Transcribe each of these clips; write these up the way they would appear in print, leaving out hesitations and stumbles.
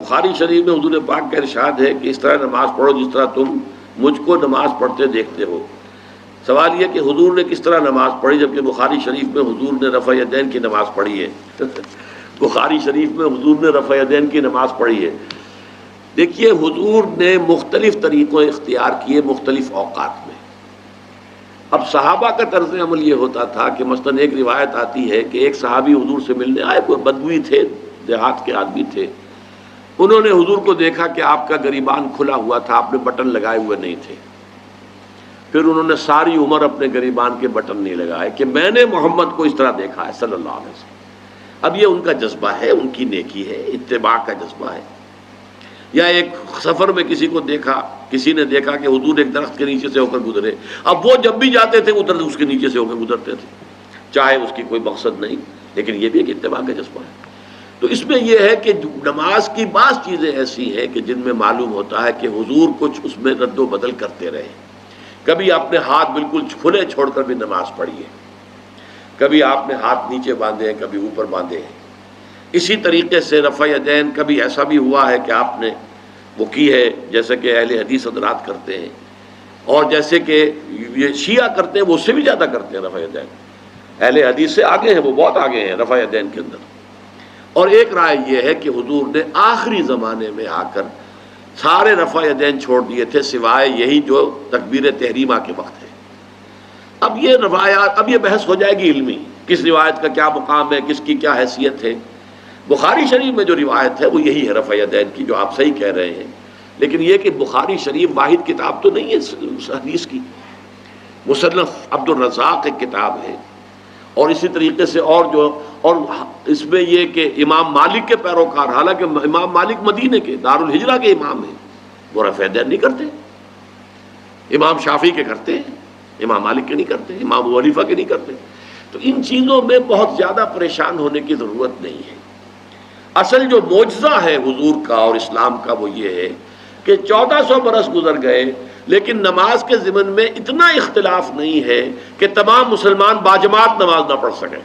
بخاری شریف میں حضور پاک کا ارشاد ہے کہ اس طرح نماز پڑھو جس طرح تم مجھ کو نماز پڑھتے دیکھتے ہو۔ سوال یہ کہ حضور نے کس طرح نماز پڑھی، جبکہ بخاری شریف میں حضور نے رفع یدین کی نماز پڑھی ہے۔ بخاری شریف میں حضور نے رفع یدین کی نماز پڑھی ہے۔ دیکھیے حضور نے مختلف طریقوں اختیار کیے مختلف اوقات میں۔ اب صحابہ کا طرز عمل یہ ہوتا تھا کہ مثلا ایک روایت آتی ہے کہ ایک صحابی حضور سے ملنے آئے، کوئی بدوی تھے، دیہات کے آدمی تھے، انہوں نے حضور کو دیکھا کہ آپ کا گریبان کھلا ہوا تھا، آپ نے بٹن لگائے ہوئے نہیں تھے۔ پھر انہوں نے ساری عمر اپنے گریبان کے بٹن نہیں لگائے کہ میں نے محمد کو اس طرح دیکھا ہے صلی اللہ علیہ وسلم۔ اب یہ ان کا جذبہ ہے، ان کی نیکی ہے، اتباع کا جذبہ ہے۔ یا ایک سفر میں کسی کو دیکھا، کسی نے دیکھا کہ حضور ایک درخت کے نیچے سے ہو کر گزرے، اب وہ جب بھی جاتے تھے ادھر اس کے نیچے سے ہو کر گزرتے تھے، چاہے اس کی کوئی مقصد نہیں، لیکن یہ بھی ایک اتباع کا جذبہ ہے۔ تو اس میں یہ ہے کہ نماز کی بعض چیزیں ایسی ہیں کہ جن میں معلوم ہوتا ہے کہ حضور کچھ اس میں رد و بدل کرتے رہے۔ کبھی آپ نے ہاتھ بالکل کھلے چھوڑ کر بھی نماز پڑھی ہے، کبھی آپ نے ہاتھ نیچے باندھے ہیں، کبھی اوپر باندھے ہیں۔ اسی طریقے سے رفع یدین کبھی ایسا بھی ہوا ہے کہ آپ نے وہ کی ہے جیسے کہ اہل حدیث حضرات کرتے ہیں، اور جیسے کہ یہ شیعہ کرتے ہیں وہ اس سے بھی زیادہ کرتے ہیں رفع یدین۔ اہل حدیث سے آگے ہیں، وہ بہت آگے ہیں رفع یدین کے اندر۔ اور ایک رائے یہ ہے کہ حضور نے آخری زمانے میں آ کر سارے رفع یدین چھوڑ دیے تھے سوائے یہی جو تکبیر تحریمہ کے وقت ہے۔ اب یہ روایات، اب یہ بحث ہو جائے گی علمی، کس روایت کا کیا مقام ہے، کس کی کیا حیثیت ہے۔ بخاری شریف میں جو روایت ہے وہ یہی ہے رفع یدین کی، جو آپ صحیح کہہ رہے ہیں، لیکن یہ کہ بخاری شریف واحد کتاب تو نہیں ہے حدیث کی، مصنف عبد الرزاق ایک کتاب ہے، اور اسی طریقے سے اور اس میں یہ کہ امام مالک کے پیروکار، حالانکہ امام مالک مدینے کے دارالہجرہ کے امام ہیں، وہ رفع یدین نہیں کرتے۔ امام شافعی کے کرتے ہیں، امام مالک کے نہیں کرتے، امام ابو حنیفہ کے نہیں کرتے۔ تو ان چیزوں میں بہت زیادہ پریشان ہونے کی ضرورت نہیں ہے۔ اصل جو معجزہ ہے حضور کا اور اسلام کا وہ یہ ہے کہ 1400 برس گزر گئے لیکن نماز کے ضمن میں اتنا اختلاف نہیں ہے کہ تمام مسلمان باجماعت نماز نہ پڑھ سکیں۔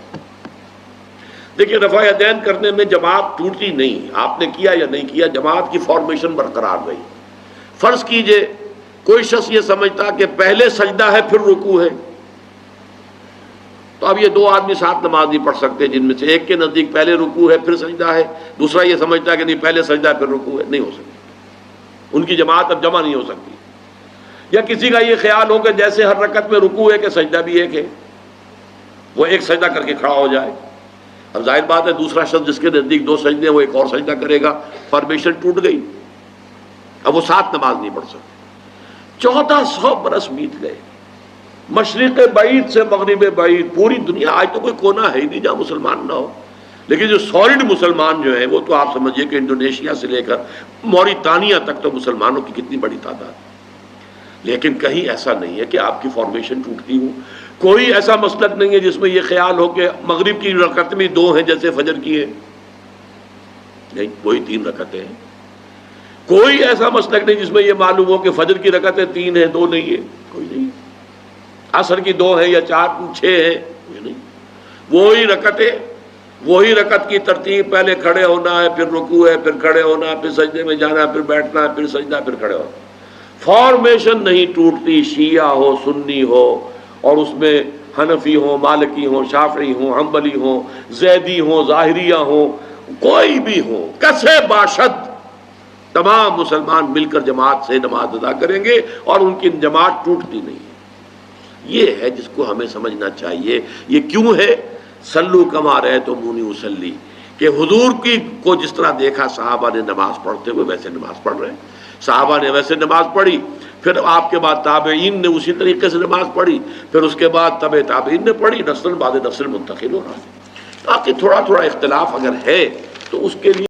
دیکھیے رفع یدین کرنے میں جماعت ٹوٹتی نہیں، آپ نے کیا یا نہیں کیا، جماعت کی فارمیشن برقرار رہی۔ فرض کیجئے کوئی شخص یہ سمجھتا کہ پہلے سجدہ ہے پھر رکوع ہے، تو اب یہ دو آدمی ساتھ نماز نہیں پڑھ سکتے، جن میں سے ایک کے نزدیک پہلے رکوع ہے پھر سجدہ ہے، دوسرا یہ سمجھتا ہے کہ نہیں پہلے سجدہ ہے پھر رکوع ہے، نہیں ہو سکتی، ان کی جماعت اب جمع نہیں ہو سکتی۔ یا کسی کا یہ خیال ہو کہ جیسے ہر رکعت میں رکوع ہے کہ سجدہ بھی ایک ہے، وہ ایک سجدہ کر کے کھڑا ہو جائے۔ اب ظاہر بات ہے دوسرا شخص جس کے نزدیک دو سجدے ہیں وہ ایک اور سجدہ کرے گا، فارمیشن ٹوٹ گئی، اب وہ ساتھ نماز نہیں پڑھ سکتے۔ 1400 برس بیت گئے، مشرق بعید سے مغرب بعید، پوری دنیا، آج تو کوئی کونا ہے ہی نہیں جہاں مسلمان نہ ہو، لیکن جو سالڈ مسلمان جو ہیں وہ تو آپ سمجھیے کہ انڈونیشیا سے لے کر موریتانیہ تک تو مسلمانوں کی کتنی بڑی تعداد۔ لیکن کہیں ایسا نہیں ہے کہ آپ کی فارمیشن ٹوٹتی ہو، کوئی ایسا مسلک نہیں ہے جس میں یہ خیال ہو کہ مغرب کی رکعت میں 2 ہیں جیسے فجر کی ہے، نہیں، وہی 3 رکعتیں ہیں۔ کوئی ایسا مسلک نہیں جس میں یہ معلوم ہو کہ فجر کی رکعتیں 3 ہیں 2 نہیں ہے، کوئی نہیں۔ عصر کی 2 ہیں یا 4 6 ہیں، کوئی نہیں۔ وہی رکعتیں، وہی رکعت کی ترتیب، پہلے کھڑے ہونا ہے پھر رکوع ہے پھر کھڑے ہونا ہے پھر سجدے میں جانا ہے پھر بیٹھنا ہے پھر سجدہ پھر کھڑے ہونا۔ فارمیشن نہیں ٹوٹتی، شیعہ ہو سنی ہو، اور اس میں حنفی ہوں مالکی ہوں شافعی ہوں حنبلی ہوں زیدی ہوں ظاہریہ ہوں، کوئی بھی ہو، کسے باشد، تمام مسلمان مل کر جماعت سے نماز ادا کریں گے اور ان کی جماعت ٹوٹتی نہیں ہے۔ یہ ہے جس کو ہمیں سمجھنا چاہیے۔ یہ کیوں ہے؟ صلو کما رأیتمونی اصلی، کہ حضور کی کو جس طرح دیکھا صحابہ نے نماز پڑھتے ہوئے ویسے نماز پڑھ رہے ہیں، صحابہ نے ویسے نماز پڑھی، پھر آپ کے بعد تابعین نے اسی طریقے سے نماز پڑھی، پھر اس کے بعد تبع تابعین نے پڑھی، نسل بعد نسل منتقل ہو رہا ہے۔ باقی تھوڑا تھوڑا اختلاف اگر ہے تو اس کے لیے